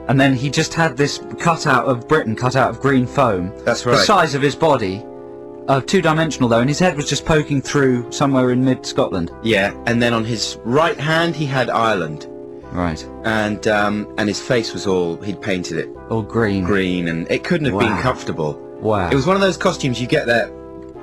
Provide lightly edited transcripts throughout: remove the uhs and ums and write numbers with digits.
and then he just had this cutout of Britain, cut out of green foam. That's right. The size of his body, two-dimensional though, and his head was just poking through somewhere in mid-Scotland. Yeah, and then on his right hand he had Ireland. Right. And his face was he'd painted it all green. Green, and it couldn't have been comfortable. Wow. It was one of those costumes you get there,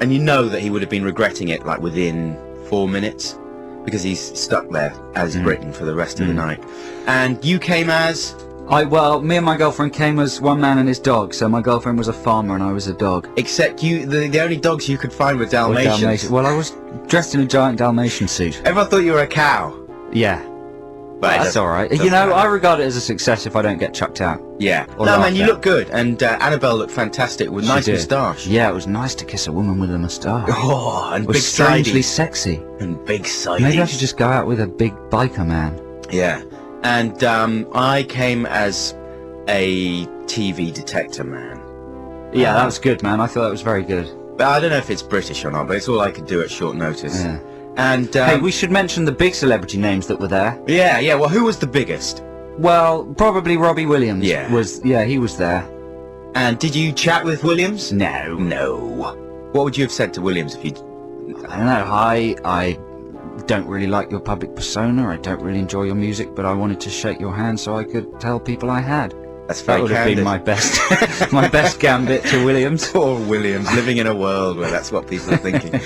and you know that he would have been regretting it like within 4 minutes, because he's stuck there as Britain for the rest of the night. And you came as... me and my girlfriend came as one man and his dog, so my girlfriend was a farmer and I was a dog. Except the only dogs you could find were Dalmatians. Well, I was dressed in a giant Dalmatian suit. Everyone thought you were a cow. Yeah. But that's alright. You know, I regard it as a success if I don't get chucked out. Yeah. No, man, you look good. And Annabelle looked fantastic with nice moustache. Yeah, it was nice to kiss a woman with a moustache. Oh, and it was big strangely sideys. sexy. And big sideys. Maybe I should just go out with a big biker man. Yeah. And I came as a TV detector man. Yeah, that was good, man. I thought that was very good. But I don't know if it's British or not, but it's all I could do at short notice. Yeah. And hey, we should mention the big celebrity names that were there. Yeah. Well, who was the biggest? Well, probably Robbie Williams. Yeah. He was there. And did you chat with Williams? No. What would you have said to Williams if you... I don't know. Hi, I don't really like your public persona. I don't really enjoy your music, but I wanted to shake your hand so I could tell people I had. That's very That would have been my best, my best gambit to Williams. Poor Williams, living in a world where that's what people are thinking.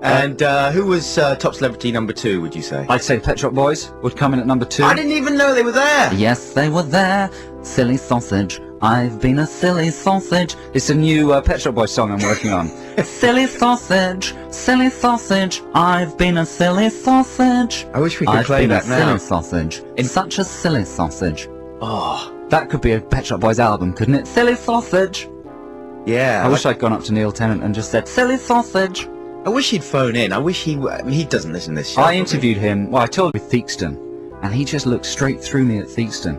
And who was top celebrity number 2, would you say? I'd say Pet Shop Boys would come in at number 2. I didn't even know they were there! Yes, they were there. Silly sausage. I've been a silly sausage. It's a new Pet Shop Boys song I'm working on. Silly sausage, I've been a silly sausage. I wish we could play that now. Silly sausage. It's such a silly sausage. Oh, that could be a Pet Shop Boys album, couldn't it? Silly sausage. Yeah. I wish I'd gone up to Neil Tennant and just said, silly sausage. I wish he'd phone in. I wish he doesn't listen to this show. I interviewed him, I told him with Theakston, and he just looked straight through me at Theakston.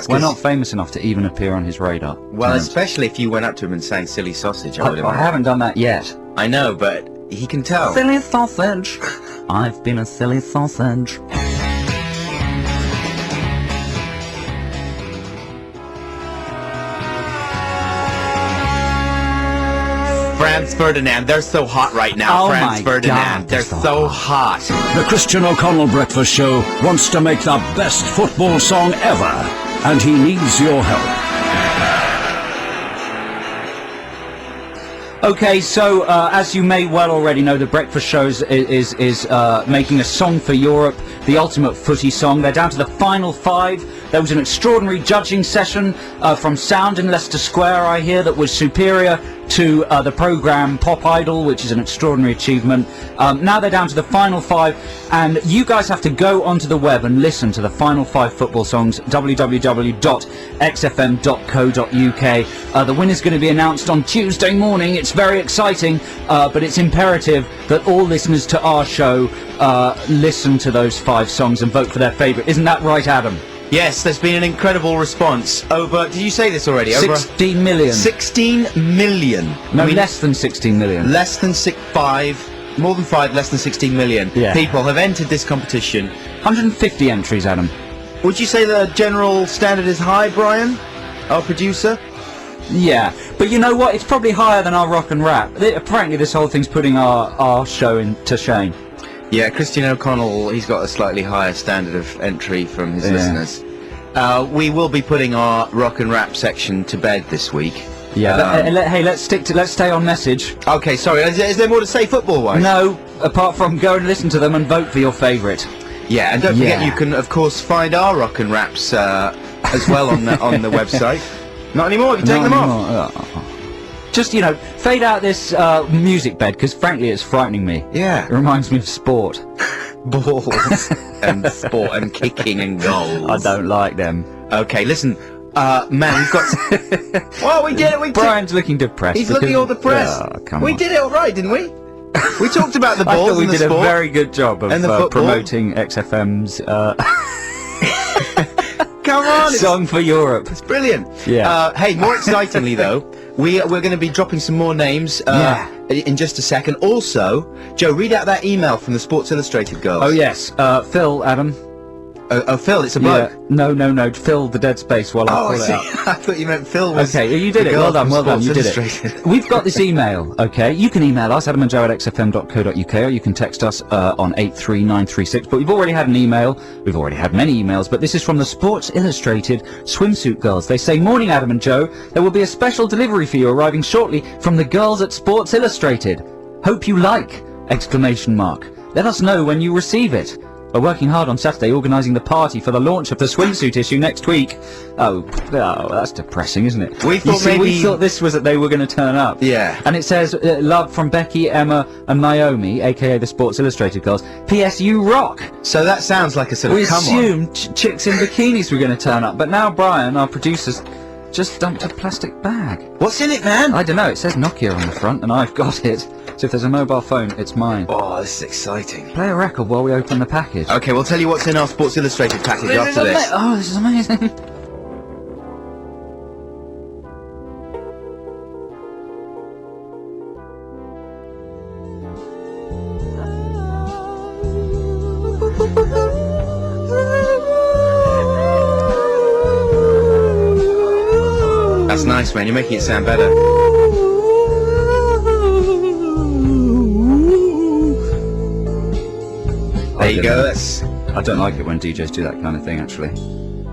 We're not famous enough to even appear on his radar. Well, especially if you went up to him and sang Silly Sausage, I would imagine. I haven't done that yet. I know, but he can tell. Silly sausage. I've been a silly sausage. Franz Ferdinand, they're so hot right now. Oh Franz Ferdinand, God, they're so hot. The Christian O'Connell Breakfast Show wants to make the best football song ever, and he needs your help. Okay, so as you may well already know, the Breakfast Show is making a song for Europe, the ultimate footy song. They're down to the final 5. There was an extraordinary judging session from Sound in Leicester Square, I hear, that was superior to the programme Pop Idol, which is an extraordinary achievement. Now they're down to the final 5, and you guys have to go onto the web and listen to the final 5 football songs, www.xfm.co.uk. The winner's going to be announced on Tuesday morning. It's very exciting, but it's imperative that all listeners to our show listen to those 5 songs and vote for their favourite. Isn't that right, Adam? Yes, there's been an incredible response. Over, did you say this already? 16 million. 16 million. No, less than 16 million. Less than 5, more than 5, less than 16 million people have entered this competition. 150 entries, Adam. Would you say the general standard is high, Brian, our producer? Yeah, but you know what? It's probably higher than our rock and rap. Apparently this whole thing's putting our show into shame. Yeah, Christian O'Connell, he's got a slightly higher standard of entry from his listeners. We will be putting our rock and rap section to bed this week. Yeah. Hey, let's stay on message. Okay, sorry. Is there more to say football-wise? No, apart from go and listen to them and vote for your favourite. Yeah, and don't forget you can, of course, find our rock and raps as well on the website. Not anymore. Have you taken them off? Just, fade out this music bed, because frankly it's frightening me. Yeah. It reminds me of sport. Balls and sport and kicking and goals. I don't like them. Okay, listen, man, we've got... Well, we did it. Brian's looking depressed. He's looking all depressed. We did it all right, didn't we? We talked about the balls and the sport. I thought we did a very good job of promoting XFM's... Come on, song for Europe. It's brilliant. Yeah. Hey, more excitingly though, we're going to be dropping some more names in just a second. Also, Joe, read out that email from the Sports Illustrated girls. Oh yes, Phil, Adam. Oh, Phil, it's a bloke. Yeah. No. Fill the dead space while I Oh, I pull it see. up. I thought you meant Phil was... Okay, you did the it. girl Well done, from you Sports did Illustrated. it. We've got this email, okay? You can email us, adamandjoe@xfm.co.uk, or you can text us on 83936. But we've already had an email. We've already had many emails, but this is from the Sports Illustrated Swimsuit Girls. They say, "Morning, Adam and Joe. There will be a special delivery for you arriving shortly from the girls at Sports Illustrated. Hope you like! Exclamation mark. Let us know when you receive it. We're working hard on Saturday organising the party for the launch of the swimsuit issue next week." Oh, that's depressing, isn't it? We thought this was that they were going to turn up. Yeah. And it says, "Love from Becky, Emma and Naomi, aka the Sports Illustrated girls. P.S. You rock." So that sounds like a sort We of come on. assumed chicks in bikinis were going to turn up, but now Brian, our producer's just dumped a plastic bag. What's in it, man? I don't know, it says Nokia on the front and I've got it. So if there's a mobile phone, it's mine. Oh, this is exciting. Play a record while we open the package. Okay, we'll tell you what's in our Sports Illustrated package after this. Oh, this is amazing. That's nice, man. You're making it sound better. There you go. That's I don't like it when DJs do that kind of thing, actually.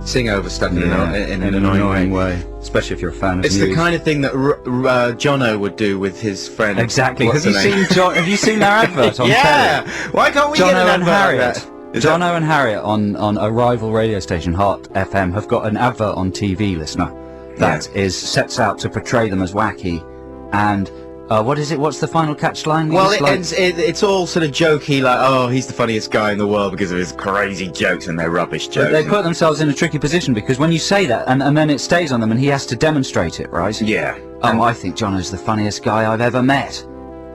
sing over stuff in an annoying way. Especially if you're a fan of It's Muse. the kind of thing that Jono would do with his friend. Exactly. What's Have you seen their advert on yeah. telly? Why can't we get Jono an and advert Harriet. like that? Jono and Harriet on a rival radio station, Heart FM, have got an advert on TV, listener, that sets out to portray them as wacky. And what is it? What's the final catchline? Well, it's all sort of jokey, like, oh, he's the funniest guy in the world because of his crazy jokes, and they're rubbish jokes. But they put themselves in a tricky position because when you say that, and then it stays on them, and he has to demonstrate it, right? Yeah. I think Jono's the funniest guy I've ever met.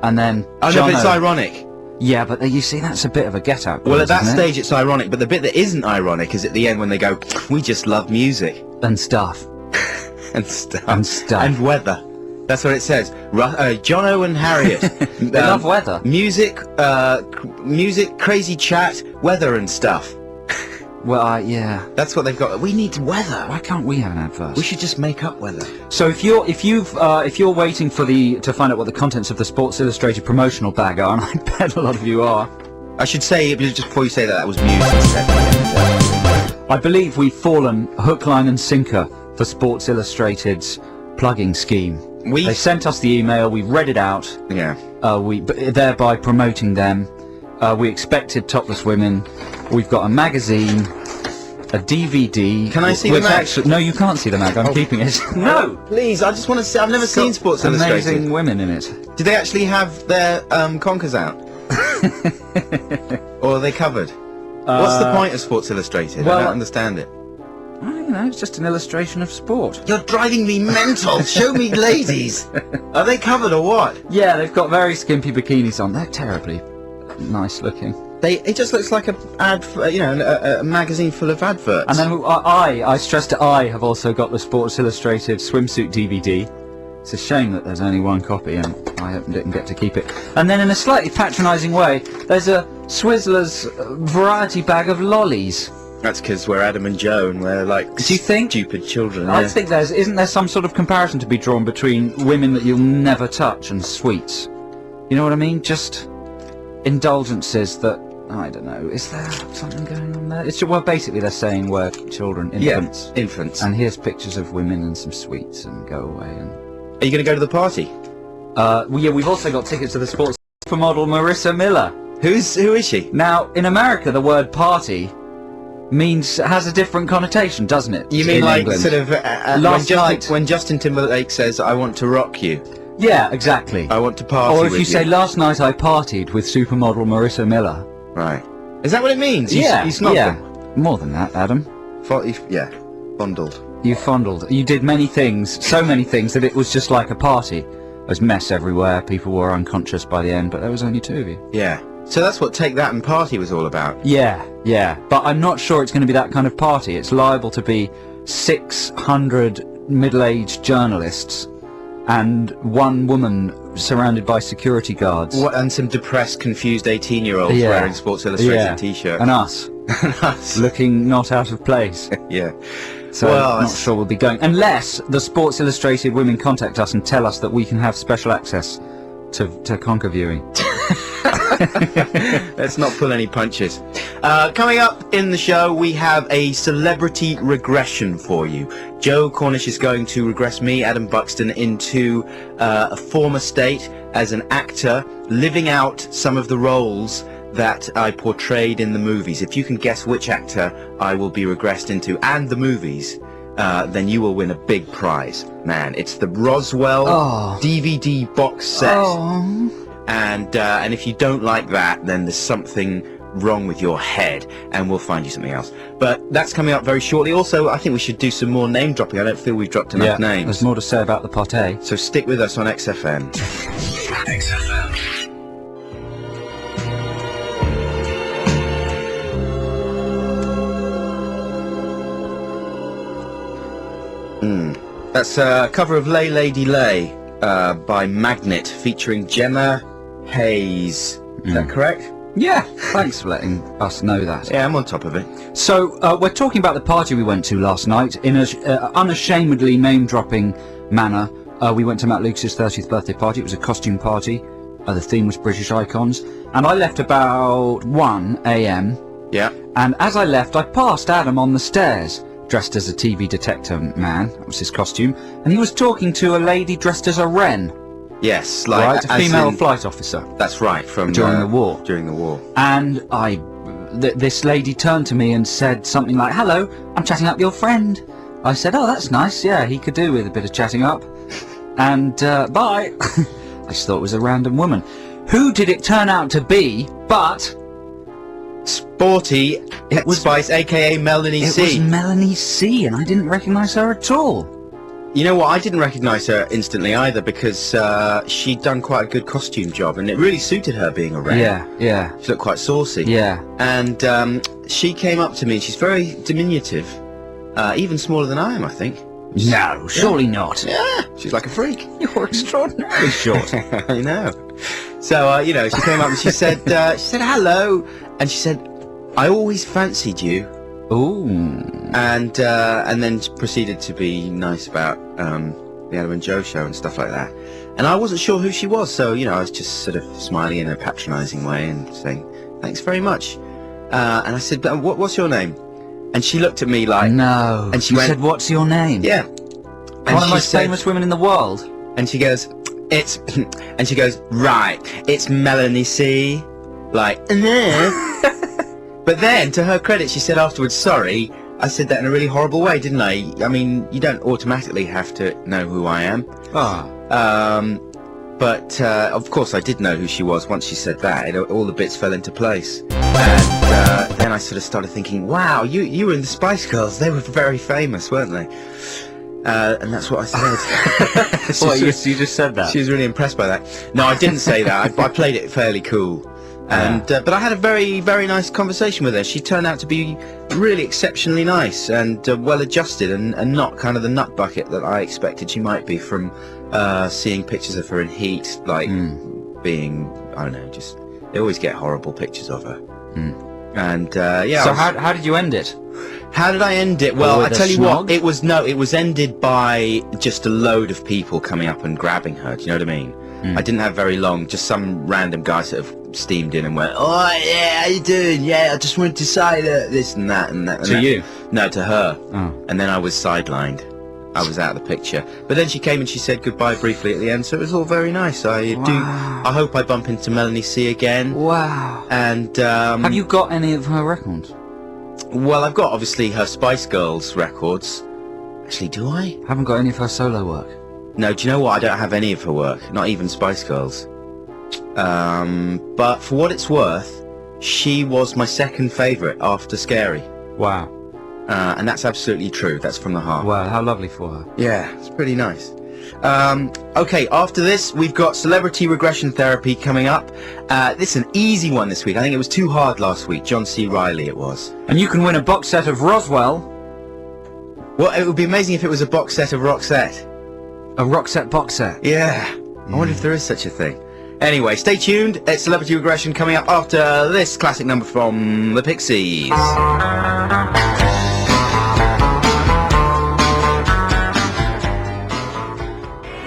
And then I know, but it's ironic. Yeah, but you see, that's a bit of a get-out. Well, at that stage, it's ironic, but the bit that isn't ironic is at the end when they go, we just love music. And stuff. And stuff. And stuff. And weather. That's what it says. Jono and Harriet. They love weather. Music, crazy chat, weather and stuff. Well, yeah. That's what they've got. We need weather. Why can't we have an advert? We should just make up weather. So if you're waiting for to find out what the contents of the Sports Illustrated promotional bag are, and I bet a lot of you are. I should say, just before you say that was Muse instead. I believe we've fallen hook, line and sinker for Sports Illustrated's plugging scheme. They sent us the email, we've read it out. Yeah. Thereby promoting them. We expected topless women. We've got a magazine, a DVD. Can I see the mag? No, you can't see the mag. I'm keeping it. No, please. I just want to see. I've never seen Sports Illustrated. Amazing women in it. Do they actually have their conkers out? Or are they covered? What's the point of Sports Illustrated? I don't understand it. I don't know, it's just an illustration of sport. You're driving me mental. Show me ladies. Are they covered or what? Yeah, they've got very skimpy bikinis on. They're terribly nice looking. It just looks like a magazine full of adverts. And then I stress that I have also got the Sports Illustrated swimsuit DVD. It's a shame that there's only one copy and I didn't get to keep it. And then in a slightly patronising way, there's a Swizzler's variety bag of lollies. That's because we're Adam and Joe and we're like stupid children. I think isn't there some sort of comparison to be drawn between women that you'll never touch and sweets? You know what I mean? Just indulgences that, I don't know, is there something going on there? Well, basically they're saying we're children, infants. Yeah, infants. And here's pictures of women and some sweets and go away. And are you going to go to the party? We've also got tickets to the sports supermodel Marissa Miller. Who is she? Now, in America, the word party has a different connotation, doesn't it? You mean like England? sort of when Justin Timberlake says, I want to rock you? Yeah, exactly. I want to party Or if with you say, last night I partied with supermodel Marissa Miller. Right. Is that what it means? Yeah. You snogged them? More than that, Adam. Fondled. You fondled. You did many things, so many things, that it was just like a party. There was mess everywhere, people were unconscious by the end, but there was only two of you. Yeah. So that's what Take That and Party was all about. Yeah. But I'm not sure it's going to be that kind of party. It's liable to be 600 middle-aged journalists and one woman surrounded by security guards. And some depressed, confused 18-year-olds wearing Sports Illustrated T-shirts. And us. Looking not out of place. Yeah. So I'm not sure we'll be going. Unless the Sports Illustrated women contact us and tell us that we can have special access to conquer viewing. Let's not pull any punches. Coming up in the show, we have a celebrity regression for you. Joe Cornish is going to regress me, Adam Buxton, into a former state as an actor, living out some of the roles that I portrayed in the movies. If you can guess which actor I will be regressed into and the movies, then you will win a big prize. Man, it's the Roswell DVD box set. And if you don't like that, then there's something wrong with your head, and we'll find you something else. But that's coming up very shortly. Also, I think we should do some more name dropping. I don't feel we've dropped enough names. There's more to say about the party. So stick with us on XFM. XFM. That's a cover of Lay Lady Lay by Magnet, featuring Gemma Hayes. Is that correct? Yeah, thanks for letting us know that. Yeah, I'm on top of it. So, we're talking about the party we went to last night in an unashamedly name-dropping manner. We went to Matt Lucas's 30th birthday party. It was a costume party. The theme was British icons. And I left about 1 a.m. Yeah. And as I left, I passed Adam on the stairs, dressed as a TV detector man. That was his costume. And he was talking to a lady dressed as a wren. Yes, like a female flight officer. That's right, from during the war. During the war. And this lady turned to me and said something like, "Hello, I'm chatting up your friend." I said, "Oh, that's nice. Yeah, he could do with a bit of chatting up." And bye. I just thought it was a random woman. Who did it turn out to be? But Sporty Spice, aka Melanie C. It was Melanie C, and I didn't recognise her at all. You know what? I didn't recognise her instantly either, because she'd done quite a good costume job, and it really suited her being a wren. Yeah. She looked quite saucy. Yeah. And she came up to me. She's very diminutive, even smaller than I am, I think. No, surely not. Yeah, she's like a freak. You're extraordinarily short. I know. So she came up and she said hello, and she said, "I always fancied you." Ooh. And then proceeded to be nice about the Adam and Joe show and stuff like that. And I wasn't sure who she was, so I was just sort of smiling in a patronising way and saying, "Thanks very much." And I said, "But what's your name?" And she looked at me like, "No." And she went, said, "What's your name?" Yeah. One of the most famous women in the world. And she goes, and she goes, "Right, it's Melanie C." Like, But then, to her credit, she said afterwards, "Sorry, I said that in a really horrible way, didn't I? I mean, you don't automatically have to know who I am." But of course I did know who she was once she said that. All the bits fell into place. And then I sort of started thinking, wow, you were in the Spice Girls. They were very famous, weren't they? And that's what I said. What, you just said that? She was really impressed by that. No, I didn't say that. I played it fairly cool. And but I had a very, very nice conversation with her. She turned out to be really exceptionally nice and well-adjusted, and not kind of the nut bucket that I expected she might be from seeing pictures of her in Heat, like being, I don't know, just they always get horrible pictures of her. And yeah. So how did you end it? How did I end it? Well, I tell you what, it was ended by just a load of people coming up and grabbing her. Do you know what I mean? I didn't have very long. Just some random guy sort of steamed in and went, "Oh yeah, how you doing? Yeah, I just wanted to say this and that and that." And to that. you? No, to her. Oh. And then I was sidelined. I was out of the picture. But then she came and she said goodbye briefly at the end, so it was all very nice. I hope I bump into Melanie C again. Wow. And have you got any of her records? Well, I've got obviously her Spice Girls records. Actually, do I? Haven't got any of her solo work. No, do you know what? I don't have any of her work. Not even Spice Girls. But for what it's worth, she was my second favourite after Scary. Wow. And that's absolutely true. That's from the heart. Wow, how lovely for her. Yeah, it's pretty nice. Okay, after this, we've got Celebrity Regression Therapy coming up. This is an easy one this week. I think it was too hard last week. John C. Reilly it was. And you can win a box set of Roswell. Well, it would be amazing if it was a box set of Roxette. A rock set box set. Yeah. I wonder if there is such a thing. Anyway, stay tuned. It's Celebrity Regression coming up after this classic number from the Pixies.